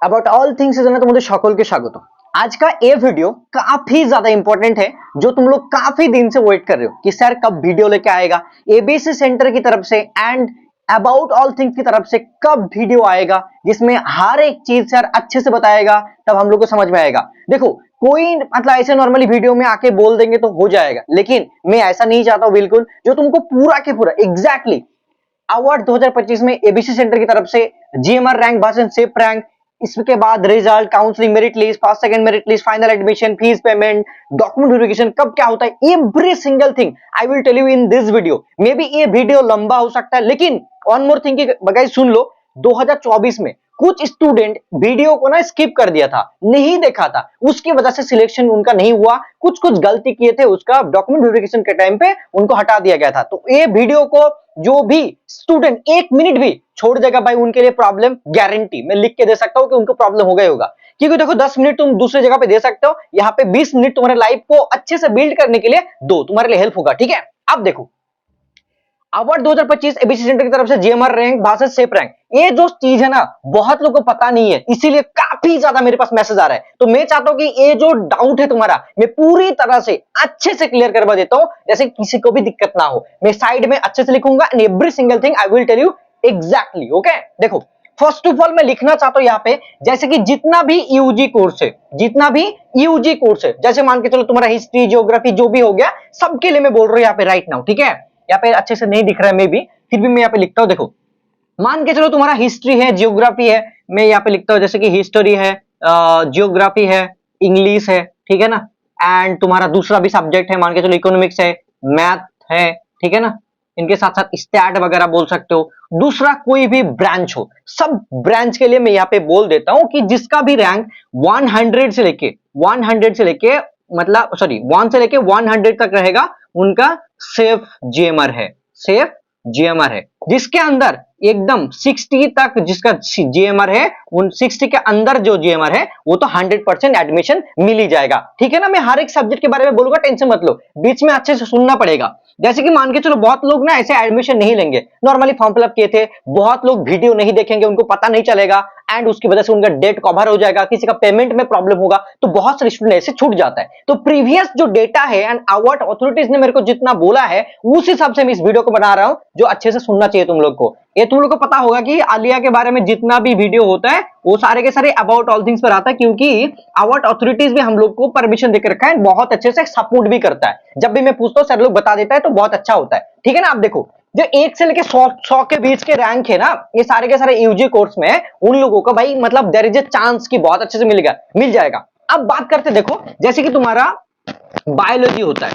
About all things है তোমাদের সকলকে স্বাগত। आज का ये वीडियो काफी ज्यादा इंपॉर्टेंट है जो तुम लोग काफी दिन से वेट कर रहे हो कि सर कब वीडियो लेके आएगा एबीसी सेंटर की तरफ से एंड अबाउट ऑल थिंग्स की तरफ से कब वीडियो आएगा जिसमें हर एक चीज सर अच्छे से बताएगा, तब हम लोग को समझ में आएगा। देखो कोई मतलब ऐसे नॉर्मली वीडियो में आके बोल देंगे तो हो जाएगा, लेकिन मैं ऐसा नहीं चाहता हूं बिल्कुल, जो तुमको पूरा के पूरा एग्जैक्टली अवार्ड 2025 में एबीसी सेंटर की तरफ से जीएमआर रैंक भाषण सेफ रैंक, इसके बाद result, counselling, merit list, first second merit list, final admission, fees payment, document verification कब क्या होता है, every single thing I will tell you in this video. Maybe ये वीडियो लंबा हो सकता है, लेकिन वन मोर थिंग गाइस सुन लो, 2024 में कुछ स्टूडेंट वीडियो को ना स्किप कर दिया था, नहीं देखा था, उसकी वजह से सिलेक्शन उनका नहीं हुआ, कुछ कुछ गलती किए थे, उसका डॉक्यूमेंट वेरिफिकेशन के टाइम पे उनको हटा दिया गया था। तो ये वीडियो को जो भी स्टूडेंट एक मिनट भी छोड़ देगा भाई, उनके लिए प्रॉब्लम गारंटी मैं लिख के दे सकता हूं कि उनको प्रॉब्लम हो गई होगा। क्योंकि देखो 10 मिनट तुम दूसरी जगह पे दे सकते हो, यहाँ पे 20 मिनट तुम्हारे लाइफ को अच्छे से बिल्ड करने के लिए दो, तुम्हारे लिए हेल्प होगा। ठीक है, अब देखो अवार्ड 2025 एबीसी सेंटर की तरफ से जीएमआर रैंक भाषण सेफ रैंक, ये जो चीज है ना बहुत लोगों को पता नहीं है, इसीलिए काफी ज्यादा मेरे पास मैसेज आ रहा है। तो मैं चाहता हूं कि ये जो डाउट है तुम्हारा मैं पूरी तरह से अच्छे से क्लियर करवा देता हूं, जैसे किसी को भी दिक्कत ना हो। मैं साइड में अच्छे से लिखूंगा and every single thing I will tell you exactly. Okay देखो फर्स्ट ऑफ ऑल मैं लिखना चाहता हूं यहाँ पे, जैसे कि जितना भी यूजी कोर्स है, जितना भी यूजी कोर्स है, जैसे मान के चलो तुम्हारा हिस्ट्री ज्योग्राफी जो भी हो गया, सबके लिए मैं बोल रहा हूं यहाँ पे राइट नाउ। ठीक है, यहाँ पे अच्छे से नहीं दिख रहा है, मे भी फिर भी मैं यहाँ पे लिखता हूँ। देखो मान के चलो तुम्हारा हिस्ट्री है, जियोग्राफी है, मैं यहाँ पे लिखता हूँ जैसे कि हिस्ट्री है, जियोग्राफी है, इंग्लिश है, ठीक है ना, एंड तुम्हारा दूसरा भी सब्जेक्ट है, मान के चलो इकोनॉमिक्स है, मैथ है, ठीक है ना, इनके साथ साथ स्टैट वगैरह बोल सकते हो, दूसरा कोई भी ब्रांच हो, सब ब्रांच के लिए मैं यहाँ पे बोल देता हूँ कि जिसका भी रैंक 100 से लेके 100 से लेके मतलब सॉरी 1 से लेके 100 तक रहेगा, उनका सेफ जीएमआर है, सेफ जीएमआर है। जिसके अंदर एकदम 60 तक जिसका जीएमआर है, उन 60 के अंदर जो जीएमआर है वो तो 100% एडमिशन मिल ही जाएगा। ठीक है ना, मैं हर एक सब्जेक्ट के बारे में बोलूंगा, टेंशन मत लो, बीच में अच्छे से सुनना पड़ेगा। जैसे कि मान के चलो बहुत लोग ना ऐसे एडमिशन नहीं लेंगे, नॉर्मली फॉर्म फिलअप किए थे, बहुत लोग वीडियो नहीं देखेंगे, उनको पता नहीं चलेगा एंड उसकी वजह से उनका डेट कवर हो जाएगा, किसी का पेमेंट में प्रॉब्लम होगा, तो बहुत सारे स्टूडेंट ऐसे छूट जाता है। तो प्रीवियस जो डेटा है एंड अवार्ड अथॉरिटीज ने मेरे को जितना बोला है उस हिसाब से मैं इस वीडियो को बना रहा हूं, जो अच्छे से सुनना चाहिए तुम लोग को। ये तुम लोग को पता होगा कि आलिया के बारे में जितना भी वीडियो होता है वो सारे के सारे अबाउट ऑल थिंग्स पर आता है, क्योंकि अवार्ड अथॉरिटीज भी हम लोग को परमिशन देकर रखा है, बहुत अच्छे से सपोर्ट भी करता है। जब भी मैं पूछता हूं सर लोग बता देता है, तो बहुत अच्छा होता है। ठीक है ना, आप देखो जो 1 से लेके 100 के बीच के रैंक है ना, ये सारे के सारे यूजी कोर्स में उन लोगों को भाई मतलब देयर इज ए चांस कि बहुत अच्छे से मिल जाएगा। अब बात करते देखो, जैसे कि तुम्हारा बायोलॉजी होता है,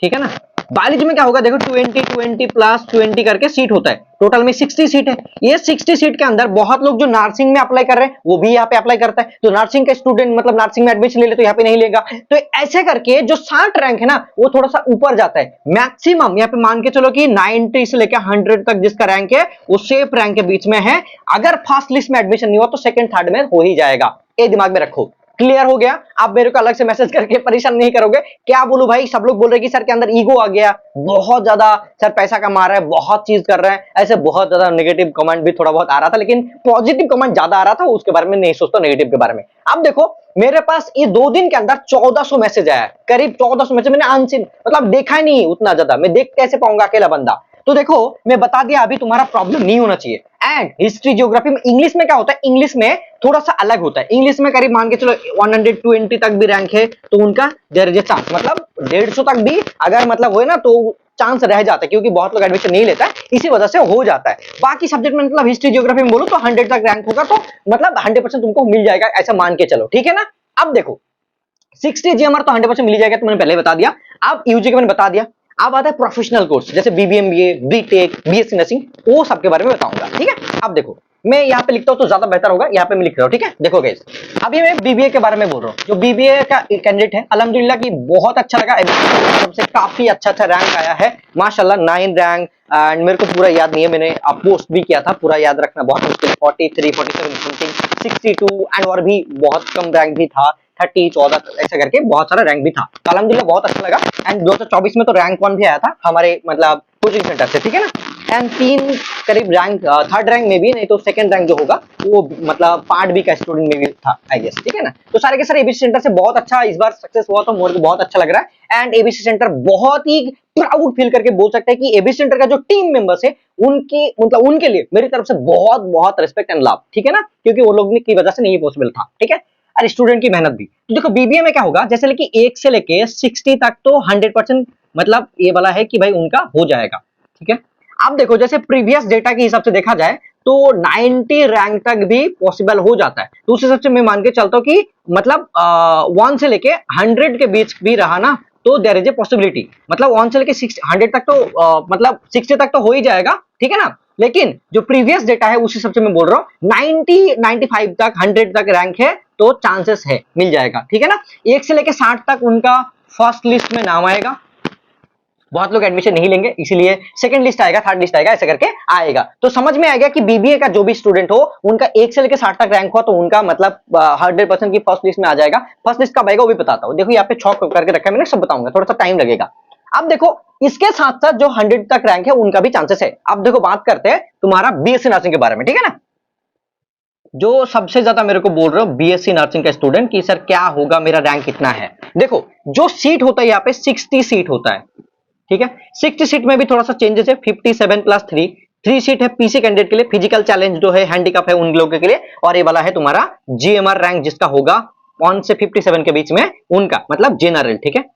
ठीक है ना, बायोलॉजी में क्या होगा देखो 20 प्लस 20 करके सीट होता है, टोटल में 60 सीट है। ये 60 सीट के अंदर बहुत लोग जो नर्सिंग में अप्लाई कर रहे हैं वो भी यहाँ पे अप्लाई करता है, तो नर्सिंग का स्टूडेंट मतलब नर्सिंग में एडमिशन ले ले तो यहाँ पे नहीं लेगा। तो ऐसे करके जो 60 रैंक है ना वो थोड़ा सा ऊपर जाता है, मैक्सिमम यहाँ पे मान के चलो कि 90 से लेकर 100 तक जिसका रैंक है वो सेफ रैंक के बीच में है। अगर फर्स्ट लिस्ट में एडमिशन नहीं हुआ तो सेकंड थर्ड में हो ही जाएगा, ये दिमाग में रखो। क्लियर हो गया, आप मेरे को अलग से मैसेज करके परेशान नहीं करोगे। क्या बोलूं भाई, सब लोग बोल रहे हैं कि सर के अंदर ईगो आ गया, बहुत ज्यादा सर पैसा कमा रहा है, बहुत चीज कर रहा है, ऐसे बहुत ज्यादा नेगेटिव कमेंट भी थोड़ा बहुत आ रहा था, लेकिन पॉजिटिव कमेंट ज्यादा आ रहा था, उसके बारे में नहीं सोचता नेगेटिव के बारे में। अब देखो मेरे पास ये 2 दिन के अंदर 1400 मैसेज आया, करीब 1400 मैसेज मैंने अनसीन मतलब देखा ही नहीं उतना ज्यादा, मैं देख कैसे पाऊंगा अकेला बंदा। तो देखो मैं बता दिया अभी तुम्हारा प्रॉब्लम नहीं होना चाहिए। एंड हिस्ट्री ज्योग्राफी में इंग्लिश में क्या होता है, इंग्लिश में थोड़ा सा अलग होता है, इंग्लिश में करीब मान के चलो 120 तक भी रैंक है तो उनका देयर इज अ चांस, मतलब 150 तक भी अगर मतलब हो ना तो चांस रह जाता है, क्योंकि बहुत लोग एडमिशन नहीं लेता है, इसी वजह से हो जाता है। बाकी सब्जेक्ट में मतलब हिस्ट्री ज्योग्राफी में बोलो तो 100 तक रैंक होगा, तो मतलब 100% तुमको मिल जाएगा, ऐसा मान के चलो। ठीक है ना, अब देखो 60 जीएमआर तो 100% मिल जाएगा, तो मैंने पहले बता दिया। अब यूजी के मैंने बता दिया, अब आता है प्रोफेशनल कोर्स जैसे बीबीएमबीए, बीटेक, बीएससी नर्सिंग, वो सबके बारे में बताऊंगा। ठीक है, अब देखो मैं यहाँ पे लिखता हूँ तो ज्यादा बेहतर होगा, यहाँ पे मैं लिख रहा हूँ। ठीक है, देखो गाइस अभी मैं बीबीए के बारे में बोल रहा हूँ, जो बीबीए का कैंडिडेट है अल्हम्दुलिल्लाह की बहुत अच्छा लगा, सबसे काफी अच्छा रैंक आया है माशाल्लाह, 9 रैंक। एंड मेरे को पूरा याद नहीं है, मैंने पोस्ट भी किया था, पूरा याद रखना बहुत मुश्किल, 43, 47 समथिंग, 62 एंड और भी बहुत कम रैंक भी था, 30, 14 ऐसा करके बहुत सारा रैंक भी था। तो अल्हम्दुलिल्लाह बहुत अच्छा लगा। एंड 2024 में तो रैंक 1 भी आया था हमारे मतलब कोचिंग सेंटर से। ठीक है ना, एंड 3 करीब रैंक, थर्ड रैंक में भी नहीं तो सेकंड रैंक जो होगा वो मतलब पार्ट बी का स्टूडेंट में भी था आई गेस, ठीक है ना। तो सारे के सारे एबीसी सेंटर से बहुत अच्छा इस बार सक्सेस हुआ, तो मेरे को बहुत अच्छा लग रहा है। एंड एबीसी सेंटर बहुत ही प्राउड फील करके बोल सकते हैं कि एबीसी सेंटर का जो टीम मेंबर्स है उनकी मतलब उनके लिए मेरी तरफ से बहुत बहुत रिस्पेक्ट एंड लव, ठीक है ना, क्योंकि वो लोग की वजह से नहीं पॉसिबल था, ठीक है। और स्टूडेंट की मेहनत भी। तो देखो बीबीए में क्या होगा, जैसे कि 1 से लेके 60 तक तो 100% मतलब ये वाला है कि भाई उनका हो जाएगा, ठीक है। अब देखो जैसे प्रीवियस डेटा के हिसाब से देखा जाए तो 90 रैंक तक भी पॉसिबल हो जाता है, तो उस हिसाब से मैं मान के चलता हूँ कि मतलब 1 से लेके 100 के बीच भी रहा ना तो देयर इज ए पॉसिबिलिटी, मतलब 1 से लेके 100 तक तो मतलब 60 तक तो हो ही जाएगा, ठीक है ना। लेकिन जो प्रीवियस डेटा है उस हिसाब से मैं बोल रहा हूँ 90 95 तक 100 तक रैंक है तो चांसेस है मिल जाएगा, ठीक है ना। 1 से लेके 60 तक उनका फर्स्ट लिस्ट में नाम आएगा, बहुत लोग एडमिशन नहीं लेंगे इसीलिए सेकंड लिस्ट आएगा, थर्ड लिस्ट आएगा, ऐसे करके आएगा। तो समझ में आ गया कि बीबीए का जो भी स्टूडेंट हो उनका 1 से लेकर 60 तक रैंक हो तो उनका मतलब 100% की फर्स्ट लिस्ट में आ जाएगा। फर्स्ट लिस्ट कब आएगा वो भी बताता हूँ, देखो यहाँ पे छॉक करके रखा है मैंने, सब बताऊंगा, थोड़ा सा टाइम लगेगा। अब देखो इसके साथ साथ जो 100 तक रैंक है उनका भी चांसेस है। अब देखो बात करते हैं तुम्हारा बीएससी नर्सिंग के बारे में, ठीक है ना। जो सबसे ज्यादा मेरे को बोल रहे हो बीएससी नर्सिंग का स्टूडेंट कि सर क्या होगा मेरा रैंक कितना है, देखो जो सीट होता है यहाँ पे 60 सीट होता है, ठीक है। 60 सीट में भी थोड़ा सा चेंजेस है, 57 प्लस 3 सीट है पीसी कैंडिडेट के लिए, फिजिकल चैलेंज जो है हैंडीकैप है उन लोगों के लिए, और ये वाला है तुम्हारा जीएमआर रैंक जिसका होगा 1 से 57 के बीच में उनका मतलब जनरल, ठीक है।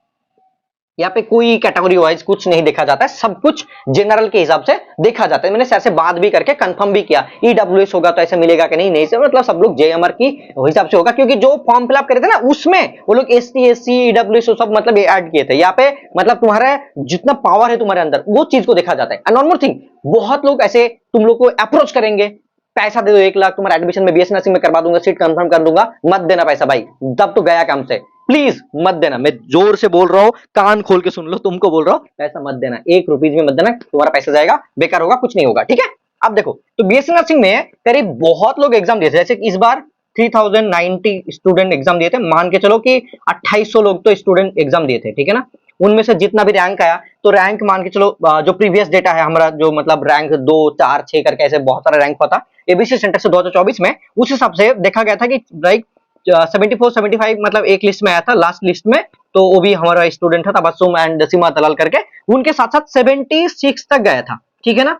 यहाँ पे कोई कैटेगरी वाइज कुछ नहीं देखा जाता है, सब कुछ जनरल के हिसाब से देखा जाता है। मैंने सर से बात भी करके कंफर्म भी किया ईडब्ल्यूएस होगा तो ऐसे मिलेगा कि नहीं, नहीं से मतलब सब लोग जेएमआर की हिसाब से होगा, क्योंकि जो फॉर्म फिलअप करे थे ना उसमें वो लोग एसटी एससी ईडब्ल्यूएस सब मतलब ऐड किए थे। यहाँ पे मतलब तुम्हारा जितना पावर है तुम्हारे अंदर वो चीज को देखा जाता है। एंड वन मोर थिंग, बहुत लोग ऐसे तुम लोग को अप्रोच करेंगे, पैसा दे दो 1 लाख तुम्हारा एडमिशन में बीएससी नर्सिंग में करवा दूंगा, सीट कंफर्म कर दूंगा, मत देना पैसा भाई, तब तो गया काम से, प्लीज मत देना। मैं जोर से बोल रहा हूं, कान खोल के सुन लो, तुमको बोल रहा हूं पैसा मत देना, 1 रुपीज भी मत देना, तुम्हारा पैसा जाएगा बेकार होगा, कुछ नहीं होगा, ठीक है। अब देखो तो बीएससी नर्सिंग में करीब बहुत लोग एग्जाम दिए थे, जैसे इस बार 3090 स्टूडेंट एग्जाम दिए थे, मान के चलो कि 2800 लोग तो स्टूडेंट एग्जाम दिए थे, ठीक है ना। उनमें से जितना भी रैंक आया तो रैंक मान के चलो जो प्रीवियस डेटा है हमारा जो मतलब रैंक 2 4 6 करके ऐसे बहुत सारा रैंक होता एबीसी सेंटर से 2024 में, उस हिसाब से देखा गया था कि लाइक 74 75 मतलब एक लिस्ट में आया था, लास्ट लिस्ट में तो वो भी हमारा स्टूडेंट था तबस्सुम एंड सीमा दलाल करके, उनके साथ साथ 76 तक गया था, ठीक है ना।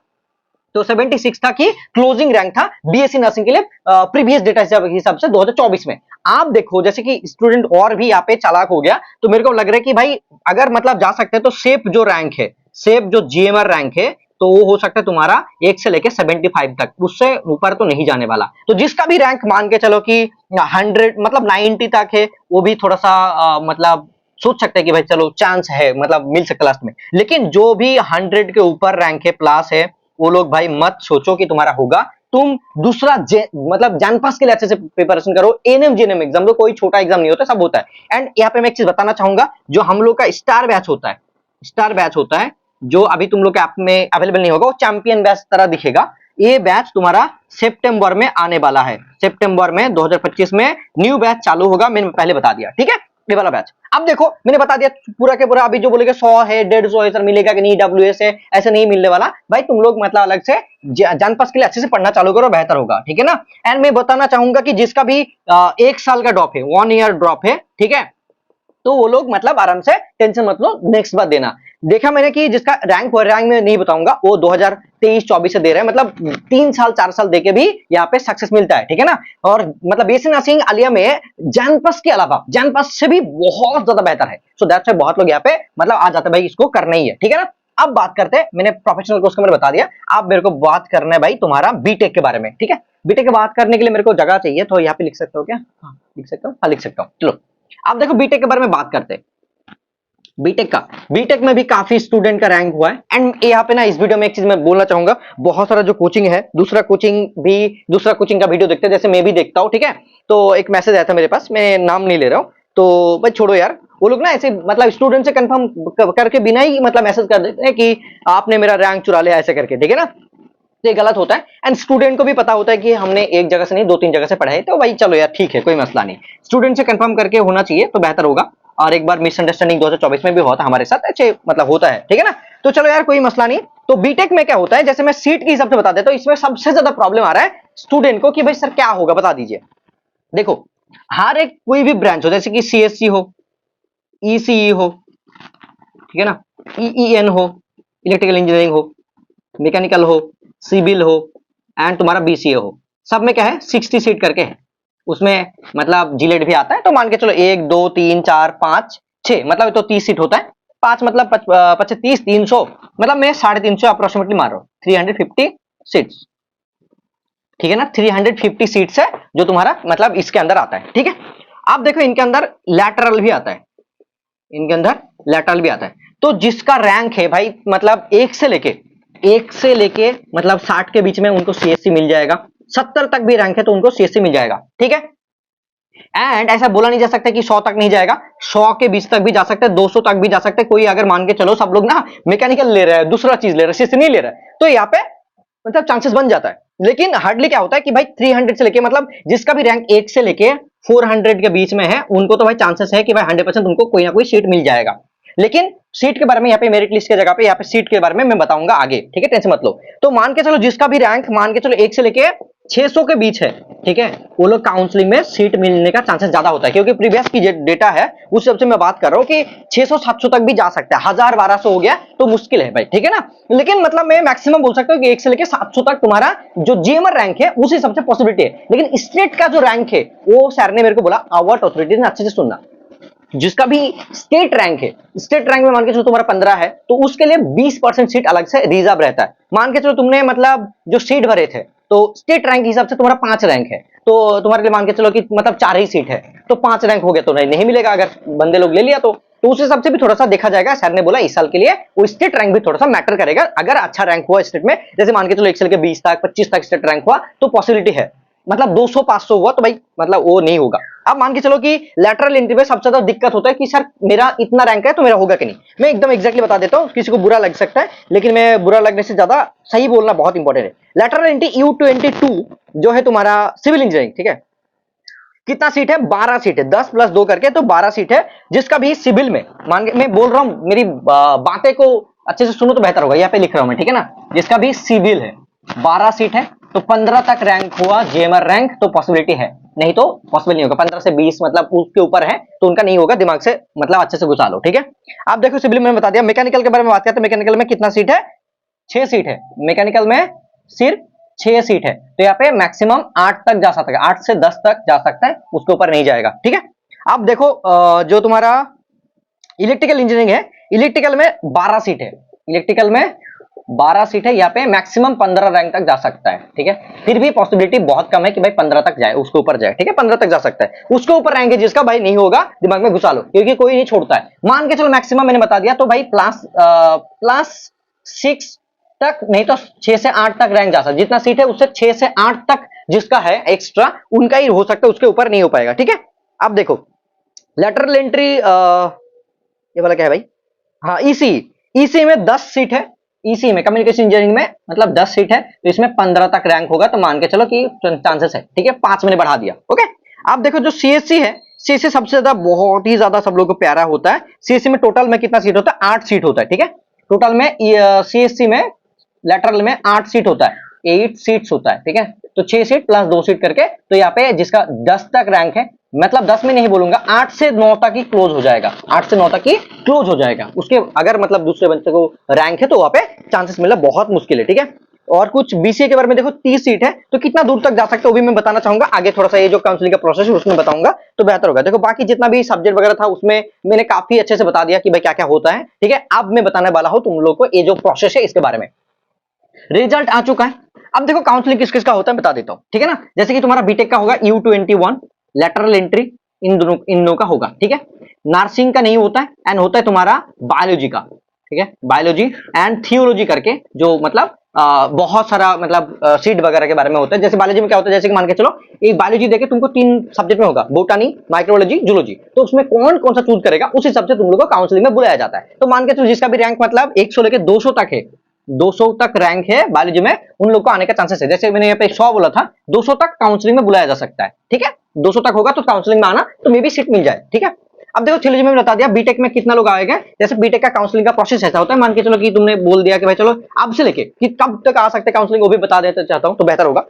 तो 76 था कि क्लोजिंग रैंक था बीएससी नर्सिंग के लिए प्रीवियस डेटा हिसाब से 2024 में। आप देखो जैसे कि स्टूडेंट और भी यहाँ पे चालाक हो गया, तो मेरे को लग रहा है कि भाई अगर मतलब जा सकते हैं तो सेफ जो रैंक है, सेफ जो जीएमआर रैंक है तो वो हो सकता है तुम्हारा 1 से लेके 75 तक, उससे ऊपर तो नहीं जाने वाला। तो जिसका भी रैंक मान के चलो कि 100 मतलब 90 तक है वो भी थोड़ा सा मतलब सोच सकते हैं कि भाई चलो चांस है मतलब मिल सकता लास्ट में। लेकिन जो भी 100 के ऊपर रैंक है प्लस है वो लोग भाई मत सोचो कि तुम्हारा होगा, तुम दूसरा मतलब जानपास के लिए अच्छे से प्रिपरेशन करो। एएनएम जीएनएम एग्जाम तो कोई छोटा एग्जाम नहीं होता, सब होता है। एंड यहाँ पे मैं एक चीज बताना चाहूंगा, जो हम लोग का स्टार बैच होता है, स्टार बैच होता है जो अभी तुम लोग के ऐप में अवेलेबल नहीं होगा, वो चैंपियन बैच तरह दिखेगा। ये बैच तुम्हारा सितंबर में आने वाला है, सितंबर में 2025 में न्यू बैच चालू होगा, मैंने पहले बता दिया, ठीक है, ये वाला बैच। अब देखो मैंने बता दिया पूरा के पूरा, अभी जो बोलेगा 100 है 150 है सर मिलेगा कि नहीं, डब्ल्यूएस है ऐसे नहीं मिलने वाला भाई, तुम लोग मतलब अलग से जानपास के लिए अच्छे से पढ़ना चालू करो, बेहतर होगा, ठीक है ना। एंड मैं बताना चाहूंगा कि जिसका भी 1 साल का ड्रॉप है, 1 ईयर ड्रॉप है, ठीक है, तो वो लोग मतलब आराम से टेंशन मत लो, नेक्स्ट बार देना। देखा मैंने कि जिसका रैंक में नहीं बताऊंगा वो 2023-24 से दे रहे हैं, मतलब 3 साल 4 साल देके भी यहाँ पे सक्सेस मिलता है, ठीक है ना। और मतलब बीएससी नर्सिंग आलिया में जानपास के अलावा जानपास से भी बहुत ज्यादा बेहतर है, सो दैट्स व्हाई बहुत लोग यहाँ पे मतलब आ जाते हैं भाई इसको करना ही है, ठीक है ना। अब बात करते हैं, मैंने प्रोफेशनल कोर्स का मैंने बता दिया, अब मेरे को बात करना है भाई तुम्हारा बीटेक के बारे में, ठीक है। बीटेक की बात करने के लिए मेरे को जगह चाहिए, तो यहाँ पे लिख सकते हो क्या? हाँ लिख सकता हूँ, हाँ लिख सकता हूँ, चलो अब देखो बीटेक के बारे में बात करते हैं। बीटेक में भी काफी स्टूडेंट का रैंक हुआ है। एंड यहाँ पे ना इस वीडियो में एक चीज मैं बोलना चाहूंगा, बहुत सारा जो कोचिंग है दूसरा कोचिंग का वीडियो देखते हैं, जैसे मैं भी देखता हूँ, ठीक है। तो एक मैसेज आया था मेरे पास, मैं नाम नहीं ले रहा हूँ, तो भाई छोड़ो यार, वो लोग ना ऐसे मतलब स्टूडेंट से कंफर्म करके बिना ही मतलब मैसेज कर देते हैं कि आपने मेरा रैंक चुरा लिया ऐसे करके, ठीक है ना। तो ये गलत होता है। एंड स्टूडेंट को भी पता होता है कि हमने एक जगह से नहीं 2-3 जगह से पढ़ा है, तो भाई चलो यार ठीक है कोई मसला नहीं, स्टूडेंट से कंफर्म करके होना चाहिए तो बेहतर होगा। और एक बार मिसअंडरस्टैंडिंग 2024 में भी हुआ था हमारे साथ, अच्छे मतलब होता है, ठीक है ना। तो चलो यार कोई मसला नहीं। तो बीटेक में क्या होता है, जैसे मैं सीट के हिसाब से बता देता हूं, इसमें सबसे ज्यादा प्रॉब्लम आ रहा है स्टूडेंट को कि भाई सर क्या होगा बता दीजिए। देखो हर एक कोई भी ब्रांच हो, जैसे कि सीएससी हो, ईसीई हो, ठीक है ना, ईईएन हो, इलेक्ट्रिकल इंजीनियरिंग हो, मैकेनिकल हो, सिविल हो एंड तुम्हारा बीसीए हो, सब में क्या है 60 सीट करके है। उसमें मतलब जीलेट भी आता है, तो मान के चलो 1 2 3 4 5 6 मतलब तो 30 सीट होता है। 5 मतलब 25 300 मतलब मैं 350 अप्रोक्सीमेटली मार रहा हूँ, 350 सीट्स, ठीक है ना। 350 सीट्स है जो तुम्हारा मतलब इसके अंदर आता है, ठीक है। अब देखो इनके अंदर लैटरल भी आता है, इनके अंदर लैटरल भी आता है। तो जिसका रैंक है भाई मतलब 1 से लेके मतलब 60 के बीच में उनको सीएससी मिल जाएगा, 70 तक भी रैंक है तो उनको सीएससी मिल जाएगा, ठीक है। एंड ऐसा बोला नहीं जा सकता कि 100 तक नहीं जाएगा, 100 के बीच तक भी जा सकता है, 200 तक भी जा सकता है। कोई अगर मान के चलो सब लोग ना मैकेनिकल ले रहे हैं, दूसरा चीज ले रहे हैं, सीएससी नहीं ले रहा है, तो यहाँ पे मतलब चांसेस बन जाता है। लेकिन हार्डली क्या होता है कि भाई 300 से लेके मतलब जिसका भी रैंक 1 से लेके 400 के बीच में है उनको तो भाई चांसेस है कि भाई 100% उनको कोई ना कोई सीट मिल जाएगा। लेकिन सीट के बारे में यहाँ पे मेरिट लिस्ट के जगह पे यहाँ पे सीट के बारे में मैं बताऊंगा आगे, ठीक है, टेंशन मत लो। तो मान के चलो जिसका भी रैंक मान के चलो 1 से लेके 600 के बीच है, ठीक है, वो लोग काउंसलिंग में सीट मिलने का चांसेस ज्यादा होता है, क्योंकि प्रीवियस की डेटा है उस हिसाब से मैं बात कर रहा हूँ कि 600 700 तक भी जा सकता है, 1000 1200 हो गया तो मुश्किल है भाई, ठीक है ना। लेकिन मतलब मैं मैक्सिमम बोल सकता हूँ कि 1 से लेके 700 तक तुम्हारा जो जीएमआर रैंक है उस हिसाब से पॉसिबिलिटी है। लेकिन स्टेट का जो रैंक है वो सर ने मेरे को बोला, अवार्ड अथॉरिटी ने अच्छे से सुनना, जिसका भी स्टेट रैंक है, स्टेट रैंक में मान के चलो तुम्हारा 15 है तो उसके लिए 20% सीट अलग से रिजर्व रहता है। मान के चलो तुमने मतलब जो सीट भरे थे तो स्टेट रैंक के हिसाब से तुम्हारा 5 रैंक है, तो तुम्हारे लिए मान के चलो कि मतलब 4 ही सीट है, तो 5 रैंक हो गया तो नहीं मिलेगा अगर बंदे लोग ले लिया तो उस हिसाब से भी थोड़ा सा देखा जाएगा। सर ने बोला इस साल के लिए वो स्टेट रैंक भी थोड़ा सा मैटर करेगा, अगर अच्छा रैंक हुआ स्टेट में, जैसे मान के चलो एक साल के 20 तक 25 तक स्टेट रैंक हुआ तो पॉसिबिलिटी है। मतलब 200 500 हुआ तो भाई मतलब वो नहीं होगा। अब मान के चलो कि लैटरल एंट्री में सबसे ज्यादा दिक्कत होता है कि सर मेरा इतना रैंक है तो मेरा होगा कि नहीं। मैं एकदम एग्जैक्टली बता देता हूं, किसी को बुरा लग सकता है लेकिन मैं बुरा लगने से ज्यादा सही बोलना बहुत इंपॉर्टेंट है। लैटरल एंट्री U22 जो है तुम्हारा सिविल इंजीनियरिंग, ठीक है, कितना सीट है 12 सीट है, 10 + 2 करके तो 12 सीट है। जिसका भी सिविल में मान मैं बोल रहा हूं, मेरी बातें को अच्छे से सुनो तो बेहतर होगा, यहाँ पे लिख रहा हूं मैं, ठीक है ना। जिसका भी सिविल है 12 सीट है तो 15 तक रैंक हुआ जेएमआर रैंक तो पॉसिबिलिटी है, नहीं तो पॉसिबल नहीं होगा। 15 से 20 मतलब उसके ऊपर है तो उनका नहीं होगा, दिमाग से मतलब अच्छे से घुसा लो, ठीक है। आप देखो सिविल में बता दिया। मैकेनिकल के बारे में बात करते हैं, मैकेनिकल में कितना सीट है 6 सीट है, मैकेनिकल में सिर्फ 6 सीट है, तो यहाँ पे मैक्सिमम 8 तक जा सकता है, 8 से 10 तक जा सकता है, उसके ऊपर नहीं जाएगा, ठीक है। अब देखो जो तुम्हारा इलेक्ट्रिकल इंजीनियरिंग है, इलेक्ट्रिकल में 12 सीट है, इलेक्ट्रिकल में 12 सीट है, यहाँ पे मैक्सिमम 15 रैंक तक जा सकता है, ठीक है। फिर भी पॉसिबिलिटी बहुत कम है कि भाई 15 तक जाए, उसके ऊपर जाए, ठीक है, 15 तक जा सकता है। उसके ऊपर रैंक है जिसका भाई नहीं होगा, दिमाग में घुसा लो, क्योंकि कोई नहीं छोड़ता है। मान के चलो मैक्सिमम मैंने बता दिया तो भाई प्लस 6 तक, नहीं तो 6 से 8 तक रैंक जा सकता है। जितना सीट है उससे 6 से 8 तक जिसका है एक्स्ट्रा उनका ही हो सकता है, उसके ऊपर नहीं हो पाएगा, ठीक है। अब देखो लेटरल एंट्री ये वाला क्या है भाई, हाँ ईसी में 10 सीट है, ईसी में कम्युनिकेशन इंजीनियरिंग में मतलब 10 सीट है तो इसमें 15 तक रैंक होगा, तो मान के चलो कि चांसेस है, ठीक है, 5 मैंने बढ़ा दिया, ओके। अब देखो जो सीएससी है, सीएससी सबसे ज्यादा बहुत ही ज्यादा सब लोगों को प्यारा होता है। सीएससी में टोटल में कितना सीट होता है 8 सीट होता है, ठीक है। टोटल में सीएससी में लेटरल में 8 सीट होता है, 8 सीट्स होता है, ठीक है। तो 6 सीट प्लस 2 सीट करके तो यहाँ पे जिसका 10 तक रैंक है, मतलब 10 में नहीं बोलूंगा, 8 से 9 तक ही क्लोज हो जाएगा, 8 से 9 तक ही क्लोज हो जाएगा। उसके अगर मतलब दूसरे बच्चे को रैंक है तो वहां पे चांसेस मिलना बहुत मुश्किल है, ठीक है। और कुछ बीसीए के बारे में देखो 30 सीट है तो कितना दूर तक जा सकते हैं वो भी मैं बताना चाहूंगा आगे, थोड़ा सा ये जो काउंसलिंग का प्रोसेस है उसमें बताऊंगा तो बेहतर होगा। देखो बाकी जितना भी सब्जेक्ट वगैरह था उसमें मैंने काफी अच्छे से बता दिया कि भाई क्या क्या होता है, ठीक है। अब मैं बताने वाला हूं तुम लोग को ये जो प्रोसेस है इसके बारे में। रिजल्ट आ चुका है, अब देखो काउंसलिंग किस किस का होता है बता देता हूं, ठीक है ना। जैसे कि तुम्हारा बीटेक का होगा U21 लेटरल एंट्री, इन दोनों का होगा, ठीक है। नर्सिंग का नहीं होता है, एंड होता है तुम्हारा बायोलॉजी का, ठीक है, बायोलॉजी एंड थियोलॉजी करके, जो मतलब बहुत सारा मतलब सीट वगैरह के बारे में होता है। जैसे बायोलॉजी में क्या होता है, जैसे कि मान के चलो एक बायोलॉजी देके तुमको 3 सब्जेक्ट में होगा, बोटानी, माइक्रोबायोलॉजी, जूलॉजी, तो उसमें कौन कौन सा चूज करेगा उस हिसाब से तुम लोग को काउंसलिंग में बुलाया जाता है। तो मान के चलो जिसका भी रैंक मतलब 100 लेके 200 तक है, 200 तक रैंक है बायोलॉजी में, उन लोग को आने का चांसेस है। जैसे मैंने यहाँ पे 100 बोला था, 200 तक काउंसलिंग में बुलाया जा सकता है, ठीक है। 200 तक होगा तो काउंसलिंग में आना तो मे भी सीट मिल जाए, ठीक है। अब देखो थियोलॉजी में बता दिया बीटेक में कितना लोग आएंगे। जैसे बीटेक का काउंसलिंग का प्रोसेस ऐसा होता है, मान के चलो कि तुमने बोल दिया कि भाई चलो अब से लेके कि कब तक आ सकते हैं काउंसलिंग, वो भी बता देते चाहता हूं तो बेहतर होगा।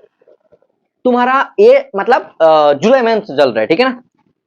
तुम्हारा ये मतलब जुलाई मंथ चल रहा है, ठीक है ना,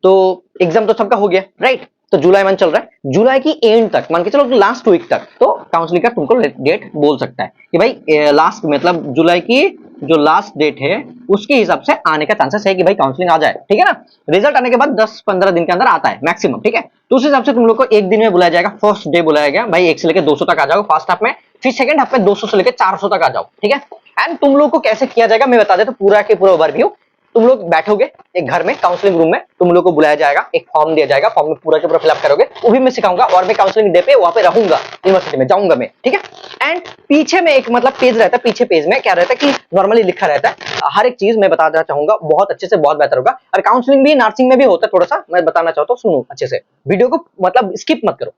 तो एग्जाम तो सबका हो गया राइट, तो जुलाई मंथ चल रहा है, जुलाई की एंड तक मान के चलो लास्ट वीक तक तो काउंसलिंग का तुमको डेट बोल सकता है कि भाई लास्ट मतलब जुलाई की जो लास्ट डेट है उसके हिसाब से आने का चांसेस है कि भाई काउंसलिंग आ जाए, ठीक है ना। रिजल्ट आने के बाद 10-15 दिन के अंदर आता है मैक्सिमम, ठीक है। तो उस हिसाब से तुम लोग को एक दिन में बुलाया जाएगा, फर्स्ट डे बुलाया गया भाई 1 से लेकर 200 तक आ जाओ फर्स्ट हाफ में, फिर सेकंड हाफ में 200 से लेकर 400 तक आ जाओ, ठीक है। एंड तुम लोग को कैसे किया जाएगा मैं बता देता हूं पूरा के पूरा ओवरव्यू। तुम लोग बैठोगे एक घर में काउंसलिंग रूम में, तुम लोग को बुलाया जाएगा, एक फॉर्म दिया जाएगा, फॉर्म में पूरा के पूरा फिलअप करोगे, वो भी मैं सिखाऊंगा और मैं काउंसलिंग डे पे वहां पे रहूंगा, यूनिवर्सिटी में जाऊंगा मैं, ठीक है। एंड पीछे में एक मतलब पेज रहता है, पीछे पेज में क्या रहता है कि नॉर्मली लिखा रहता है हर एक चीज मैं बता देना चाहूंगा बहुत अच्छे से, बहुत बेहतर होगा। और काउंसलिंग भी नर्सिंग में भी होता है, थोड़ा सा मैं बताना चाहता हूँ, सुनो अच्छे से वीडियो को, मतलब स्किप मत करो।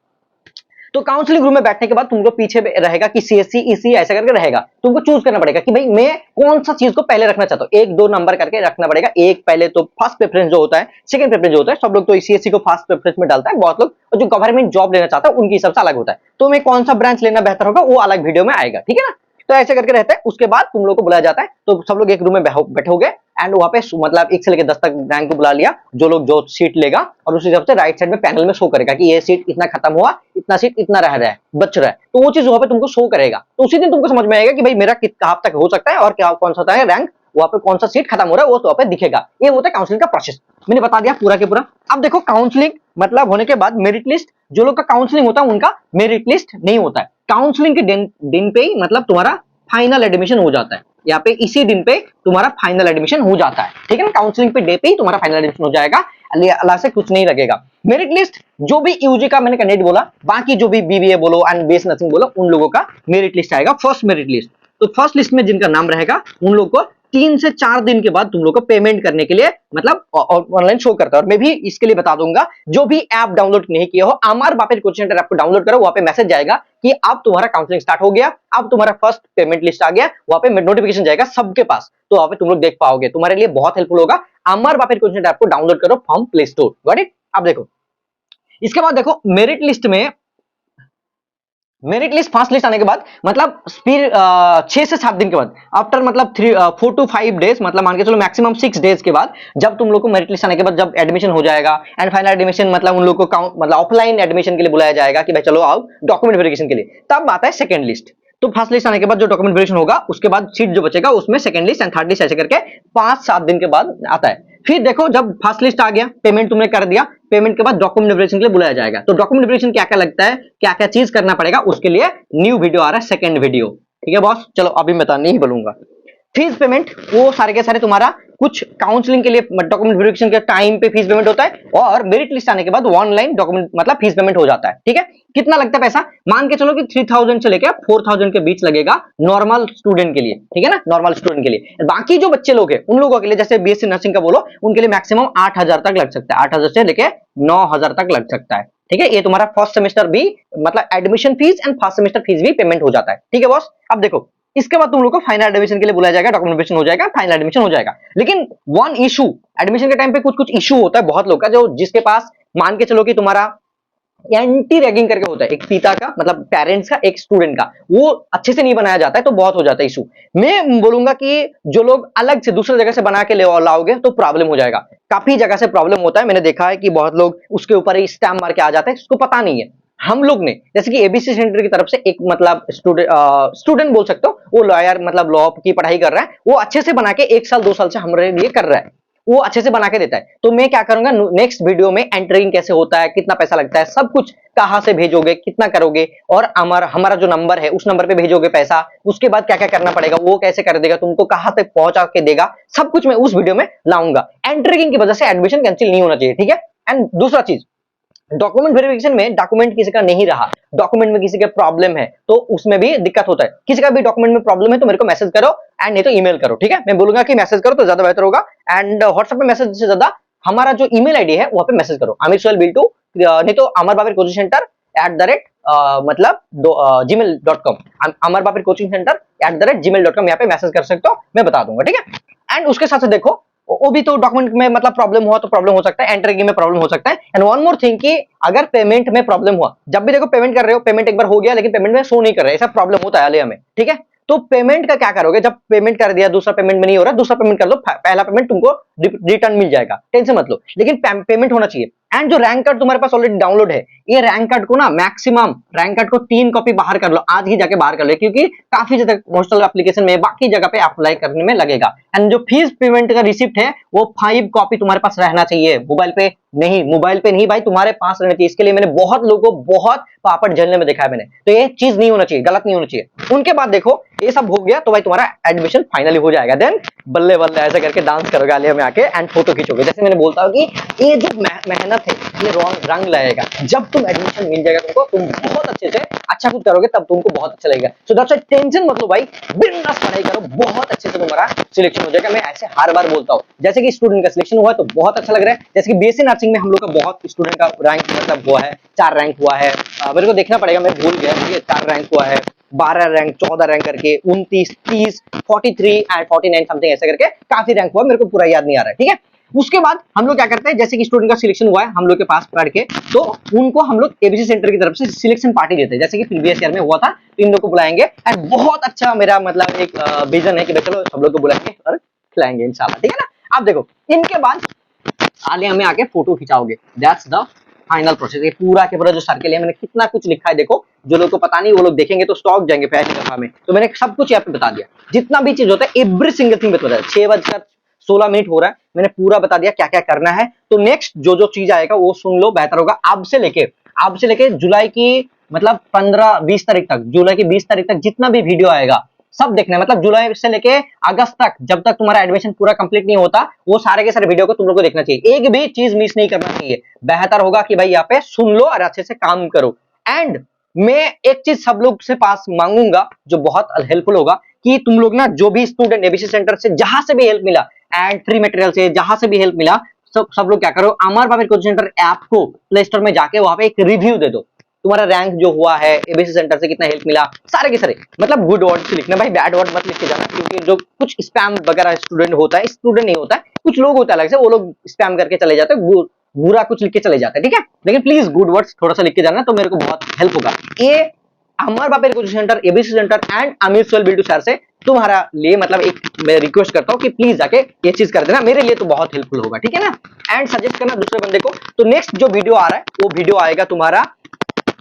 तो काउंसलिंग रूम में बैठने के बाद तुमको पीछे रहेगा कि सीएससी ईसी ऐसा करके रहेगा, तुमको चूज करना पड़ेगा कि भाई मैं कौन सा चीज को पहले रखना चाहता हूं, 1-2 नंबर करके रखना पड़ेगा। एक पहले तो फर्स्ट प्रेफरेंस जो होता है, सेकंड प्रेफरेंस जो होता है, सब लोग तो सीएससी को फर्स्ट प्रेफरेंस में डालता है, बहुत लोग और जो गवर्नमेंट जॉब लेना चाहता है उनके हिसाब से अलग होता है। तो मैं कौन सा ब्रांच लेना बेहतर होगा वो अलग वीडियो में आएगा, ठीक है ना। तो ऐसे करके रहता है, उसके बाद तुम लोग को बुलाया जाता है, तो सब लोग एक रूम में बैठोगे एंड वहां पे मतलब 1 से लेकर 10 तक रैंक को बुला लिया, जो लोग जो सीट लेगा और उस हिसाब से राइट साइड में पैनल में शो करेगा कि ये सीट इतना खत्म हुआ, इतना सीट इतना रह रहा है, बच रहा है, तो वो चीज वहां पे तुमको शो करेगा। तो उसी दिन तुमको समझ में आएगा कि भाई मेरा कहाँ तक हो सकता है और क्या कौन सा होता है रैंक, वहां पे कौन सा सीट खत्म हो रहा है वो तो वहां पे दिखेगा। ये होता है काउंसलिंग का प्रोसेस, मैंने बता दिया पूरा के पूरा। अब देखो काउंसलिंग मतलब होने के बाद मेरिट लिस्ट, जो लोग का काउंसलिंग होता है उनका मेरिट लिस्ट नहीं होता है, काउंसलिंग के दिन पे ही मतलब तुम्हारा फाइनल एडमिशन हो जाता है, यहाँ पे इसी दिन पे तुम्हारा फाइनल एडमिशन हो जाता है, ठीक है ना। काउंसलिंग पे डे पे ही तुम्हारा फाइनल एडमिशन हो जाएगा, अल्लाह से कुछ नहीं लगेगा। मेरिट लिस्ट जो भी यूजी का मैंने कैंडिडेट बोला, बाकी जो भी बीबीए बोलो एंड बीएससी नर्सिंग बोलो, उन लोगों का मेरिट लिस्ट आएगा, फर्स्ट मेरिट लिस्ट। तो फर्स्ट लिस्ट में जिनका नाम रहेगा उन लोग को 3 से 4 दिन के बाद तुम लोग को पेमेंट करने के लिए मतलब ऑनलाइन शो करता है। और मैं भी इसके लिए बता दूंगा, जो भी ऐप डाउनलोड नहीं किया हो, अमर बापेट कोचिंग सेंटर ऐप को डाउनलोड करो, वहां पे मैसेज जाएगा कि अब तुम्हारा काउंसलिंग स्टार्ट हो गया, अब तुम्हारा फर्स्ट पेमेंट लिस्ट आ गया, वहां पे नोटिफिकेशन जाएगा सबके पास, तो वहां पे तुम लोग देख पाओगे, तुम्हारे लिए बहुत हेल्पफुल होगा। अमर बापेट कोचिंग सेंटर ऐप को डाउनलोड करो from play store, got it. अब देखो इसके बाद देखो मेरिट लिस्ट में, मेरिट लिस्ट फर्स्ट लिस्ट आने के बाद मतलब फिर 6 से 7 दिन के बाद, आफ्टर मतलब 4 to 5 डेज, मतलब मान के चलो मैक्सिमम 6 डेज के बाद, जब तुम लोग को मेरिट लिस्ट आने के बाद जब एडमिशन हो जाएगा एंड फाइनल एडमिशन मतलब उन लोग को मतलब ऑफलाइन एडमिशन के लिए बुलाया जाएगा कि भाई चलो आओ डॉक्यूमेंट वेरिफिकेशन के लिए, तब आता है सेकंड लिस्ट। तो फर्स्ट लिस्ट आने के बाद जो डॉक्यूमेंट वेरिफिकेशन होगा उसके बाद सीट जो बचेगा उसमें second list and third list ऐसे करके 5-7 दिन के बाद आता है। फिर देखो जब फर्स्ट लिस्ट आ गया, पेमेंट तुमने कर दिया, पेमेंट के बाद डॉक्यूमेंट वेरिफिकेशन के लिए बुलाया जाएगा। तो डॉक्यूमेंट वेरिफिकेशन क्या क्या लगता है, क्या क्या चीज करना पड़ेगा, उसके लिए न्यू वीडियो आ रहा है, सेकंड वीडियो, ठीक है बॉस। चलो अभी मैं नहीं बोलूंगा। फीस पेमेंट वो सारे के सारे तुम्हारा कुछ काउंसलिंग के लिए डॉक्यूमेंट वेरिफिकेशन के टाइम पे फीस पेमेंट होता है, और मेरिट लिस्ट आने के बाद ऑनलाइन डॉक्यूमेंट मतलब फीस पेमेंट हो जाता है, ठीक है। कितना लगता है पैसा, मान के चलो कि 3000 से लेकर 4000 के बीच लगेगा नॉर्मल स्टूडेंट के लिए, ठीक है ना, नॉर्मल स्टूडेंट के लिए। बाकी जो बच्चे लोग हैं उन लोगों के लिए, जैसे बीएससी नर्सिंग का बोलो, उनके लिए मैक्सिमम 8000 तक लग सकता है, 8000 से लेकर 9000 तक लग सकता है, ठीक है। ये तुम्हारा फर्स्ट सेमेस्टर भी मतलब admission fees and first semester fees भी पेमेंट हो जाता है, ठीक है बॉस। अब देखो इसके बाद तुम लोग को फाइनल एडमिशन के लिए बुलाया जाएगा, डॉक्यूमेंटेशन हो जाएगा, फाइनल एडमिशन हो जाएगा। लेकिन वन इशू, एडमिशन के टाइम पे कुछ कुछ इशू होता है बहुत लोग का, जो जिसके पास मान के चलो कि तुम्हारा एंटी रैगिंग करके होता है, एक पिता का मतलब पेरेंट्स का एक स्टूडेंट का, वो अच्छे से नहीं बनाया जाता है तो बहुत हो जाता है इशू। मैं बोलूंगा कि जो लोग अलग से दूसरे जगह से बना के ले लाओगे तो प्रॉब्लम हो जाएगा, काफी जगह से प्रॉब्लम होता है, मैंने देखा है कि बहुत लोग उसके ऊपर ही स्टैम्प मार के आ जाते हैं, उसको पता नहीं है। हम लोग ने जैसे कि एबीसी सेंटर की तरफ से एक मतलब स्टूडेंट बोल सकते हो, वो लॉयर मतलब लॉ की पढ़ाई कर रहा है, वो अच्छे से बना के 1 साल 2 साल से हमारे लिए कर रहा है, वो अच्छे से बना के देता है। तो मैं क्या करूंगा नेक्स्ट वीडियो में, एंटरिंग कैसे होता है, कितना पैसा लगता है, सब कुछ कहां से भेजोगे, कितना करोगे, और हमारा जो नंबर है उस नंबर पे भेजोगे पैसा, उसके बाद क्या क्या करना पड़ेगा, वो कैसे कर देगा, तुमको कहां तक पहुंचा के देगा, सब कुछ मैं उस वीडियो में लाऊंगा। एंटरिंग की वजह से एडमिशन कैंसिल नहीं होना चाहिए, ठीक है। एंड दूसरा चीज, डॉक्यूमेंट वेरिफिकेशन में डॉक्यूमेंट किसी का नहीं रहा, डॉक्यूमेंट में किसी का प्रॉब्लम है तो उसमें भी दिक्कत होता है। किसी का भी डॉक्यूमेंट में प्रॉब्लम है तो मेरे को मैसेज करो, एंड नहीं तो ईमेल करो, ठीक है। मैं बोलूंगा कि मैसेज करो तो ज्यादा बेहतर होगा, एंड व्हाट्सएप पे मैसेज से ज्यादा हमारा जो ईमेल आईडी है वहां पे मैसेज करो, आमिर सोहेल बिल्टू, नहीं तो अमर बापेट कोचिंग सेंटर मतलब gmail.com, अमर बापेट कोचिंग सेंटर @gmail.com, यहाँ पे मैसेज कर सकते हो, मैं बता दूंगा, ठीक है। एंड उसके साथ देखो वो भी तो डॉक्यूमेंट में मतलब प्रॉब्लम हुआ तो प्रॉब्लम हो सकता है, एंट्रिंग में प्रॉब्लम हो सकता है। एंड वन मोर थिंग कि अगर पेमेंट में प्रॉब्लम हुआ, जब भी देखो पेमेंट कर रहे हो, पेमेंट एक बार हो गया लेकिन पेमेंट में शो नहीं कर रहा है, ऐसा प्रॉब्लम होता है आलिया में, ठीक है। तो पेमेंट का क्या करोगे, जब पेमेंट कर दिया दूसरा पेमेंट में नहीं हो रहा, दूसरा पेमेंट कर लो, पहला पेमेंट तुमको रिटर्न मिल जाएगा, टेंशन मत लो, लेकिन पेमेंट होना चाहिए। एंड जो रैंक कार्ड तुम्हारे पास ऑलरेडी डाउनलोड है, ये रैंक कार्ड को ना मैक्सिमम रैंक कार्ड को 3 कॉपी बाहर कर लो, आज ही जाके बाहर कर लो, क्योंकि काफी ज्यादा मोस्टल एप्लीकेशन में बाकी जगह पे अप्लाई करने में लगेगा। एंड जो फीस पेमेंट का रिसिप्ट है वो 5 कॉपी तुम्हारे पास रहना चाहिए, मोबाइल पे नहीं, मोबाइल पे नहीं भाई, तुम्हारे पास रहना चाहिए। इसके लिए मैंने बहुत लोगों को बहुत पापड़ झेलने में देखा है मैंने, तो ये चीज नहीं होना चाहिए, गलत नहीं होना चाहिए। उनके बाद देखो ये सब हो गया तो भाई तुम्हारा एडमिशन फाइनली हो जाएगा, देन बल्ले बल्ले ऐसे करके डांस करोगे आलिया में आके एंड फोटो खींचोगे। जैसे मैंने बोलता हूँ कि ये जो मेहनत है ये रंग लाएगा, जब तुम एडमिशन मिल जाएगा तुमको, तुम बहुत अच्छे से अच्छा कुछ करोगे तब तुमको बहुत अच्छा लगेगा। सो दैट्स व्हाई टेंशन मत लो भाई, बिंदास पढ़ाई करो, बहुत अच्छे से तुम्हारा सिलेक्शन हो जाएगा। मैं ऐसे हर बार बोलता हूँ, जैसे कि स्टूडेंट का सिलेक्शन हुआ तो बहुत अच्छा लग रहा है। जैसे कि बीएससी नर्सिंग में हम लोग का बहुत स्टूडेंट का रैंक मतलब हुआ है, 4 रैंक हुआ है, मेरे को देखना पड़ेगा, मैं भूल गया, 4 रैंक हुआ है, 12 रैंक, 14 रैंक करके 29, 30, 43 एंड 49 समथिंग ऐसे करके काफी रैंक हुआ, मेरे को पूरा याद नहीं आ रहा है, ठीक है। उसके बाद हम लोग क्या करते हैं, जैसे कि स्टूडेंट का सिलेक्शन हुआ है हम लोग के पास पढ़ के, तो उनको हम लोग एबीसी सेंटर की तरफ से सिलेक्शन पार्टी देते हैं, जैसे कि प्रीवियस ईयर में हुआ था, तो इन लोग को बुलाएंगे। एंड बहुत अच्छा मेरा मतलब एक विजन है कि चलो सब लोग को बुलाएंगे और खिलाएंगे इंशाल्लाह, ठीक है ना। अब देखो इनके बाद आलिया में आके फोटो खिंचाओगे, दैट्स द फाइनल प्रोसेस। ये पूरा के पूरा जो सर्कल है मैंने कितना कुछ लिखा है, देखो जो लोग को पता नहीं वो लोग देखेंगे तो स्टॉक जाएंगे पहली दफा में, तो मैंने सब कुछ यहाँ पे बता दिया, जितना भी चीज होता है एवरी सिंगल थिंग बता दिया। 6:16 हो रहा है, मैंने पूरा बता दिया क्या क्या करना है। तो नेक्स्ट जो जो चीज आएगा वो सुन लो, बेहतर होगा। अब से लेके जुलाई की मतलब 15-20 तारीख तक, जुलाई की 20 तारीख तक जितना भी वीडियो आएगा सब देखना है, मतलब जुलाई से लेके अगस्त तक, जब तक तुम्हारा एडमिशन पूरा कंप्लीट नहीं होता, वो सारे के सारे वीडियो को तुम लोग को देखना चाहिए, एक भी चीज मिस नहीं करना चाहिए। बेहतर होगा कि भाई यहाँ पे सुन लो और अच्छे से काम करो। एंड मैं एक चीज सब लोग से पास मांगूंगा जो बहुत हेल्पफुल होगा, कि तुम लोग ना जो भी स्टूडेंट एबीसी सेंटर से जहां से भी हेल्प मिला एंड फ्री मटेरियल से जहां से भी हेल्प मिला, सब लोग क्या करो, अमर बाबेर कोचिंग सेंटर ऐप को प्ले स्टोर में जाके वहां पे एक रिव्यू दे दो, तुम्हारा रैंक जो हुआ है, एबीसी सेंटर से कितना हेल्प मिला, सारे के सारे मतलब गुड वर्ड्स लिखना भाई, बैड वर्ड मत लिख के जाना, क्योंकि जो कुछ स्पैम वगैरह स्टूडेंट होता है, स्टूडेंट नहीं होता है, कुछ लोग होता है अलग से, वो लोग स्पैम करके चले जाते हैं, बुरा कुछ लिख के चले जाते हैं, ठीक है। लेकिन प्लीज गुड वर्ड्स थोड़ा सा लिख के जाना, तो मेरे को बहुत हेल्प होगा। ये अमर बाबेर coaching centre, ABC centre and Amir Sohail बिल्डू sir से तुम्हारा लिए मतलब एक मैं रिक्वेस्ट करता हूँ कि प्लीज जाके ये चीज कर देना, मेरे लिए तो बहुत हेल्पफुल होगा, ठीक है ना। एंड सजेस्ट करना दूसरे बंदे को। तो नेक्स्ट जो वीडियो आ रहा है वो वीडियो आएगा तुम्हारा,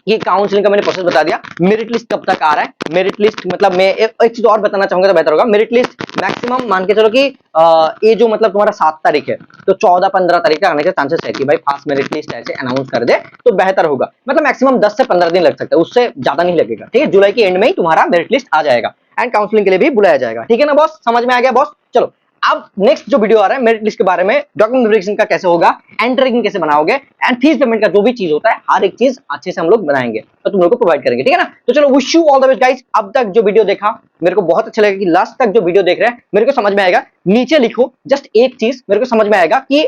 ये काउंसलिंग का मैंने प्रोसेस बता दिया, मेरिट लिस्ट कब तक आ रहा है, मेरिट लिस्ट मतलब मैं एक चीज और बताना चाहूंगा तो बेहतर होगा, मेरिट लिस्ट मैक्सिमम मान के चलो कि ये जो मतलब तुम्हारा 7 तारीख है, तो 14-15 तारीख तक आने के चांसेस है कि भाई फास्ट मेरिट लिस्ट ऐसे अनाउंस कर दे तो बेहतर होगा, मतलब मैक्सिमम 10 से 15 दिन लग सकता है, उससे ज्यादा नहीं लगेगा, ठीक है। जुलाई के एंड में ही तुम्हारा मेरिट लिस्ट आ जाएगा एंड काउंसलिंग के लिए भी बुलाया जाएगा, ठीक है ना बॉस, समझ में आ गया बॉस। चलो अब नेक्स्ट जो वीडियो आ रहा है मेरिट लिस्ट के बारे में, डॉक्यूमेंट वेरिफिकेशन का कैसे होगा, एंट्रिंग कैसे बनाओगे, एंड फीस पेमेंट का जो भी चीज होता है हर एक चीज अच्छे से हम लोग बनाएंगे तो तुम लोग को प्रोवाइड करेंगे, ठीक है ना। तो चलो wish you all the best guys. अब तक जो वीडियो देखा मेरे को बहुत अच्छा लगा कि लास्ट तक जो वीडियो देख रहे हैं मेरे को समझ में आएगा, नीचे लिखो जस्ट एक चीज मेरे को समझ में आएगा कि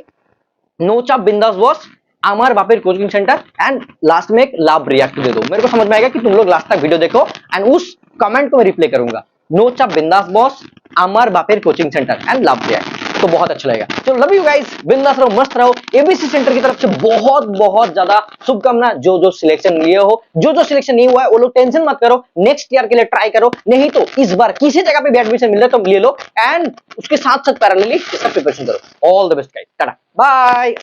नो चाप बिंदास बॉस, अमर बापेर कोचिंग सेंटर एंड लास्ट में एक लाभ रिएक्ट दे दो, मेरे को समझ में आएगा कि तुम लोग लास्ट तक वीडियो देखो एंड उस कमेंट को मैं रिप्लाई करूंगा, नो चाप बिंदास बॉस, अमर बापेर कोचिंग सेंटर एंड लाभ रिएक्ट, तो बहुत अच्छा लगेगा। तो लव यू गाइस, बिंदास रहो, मस्त रहो। एबीसी सेंटर की तरफ से बहुत बहुत ज्यादा शुभकामना, जो जो सिलेक्शन लिए हो, जो जो सिलेक्शन नहीं हुआ है वो लोग टेंशन मत करो, नेक्स्ट ईयर के लिए ट्राई करो, नहीं तो इस बार किसी जगह पे भी एडमिशन मिल रहा है तो ले लो एंड उसके साथ साथ पैरेलली इसका प्रिपरेशन करो। All the best guys, tata bye.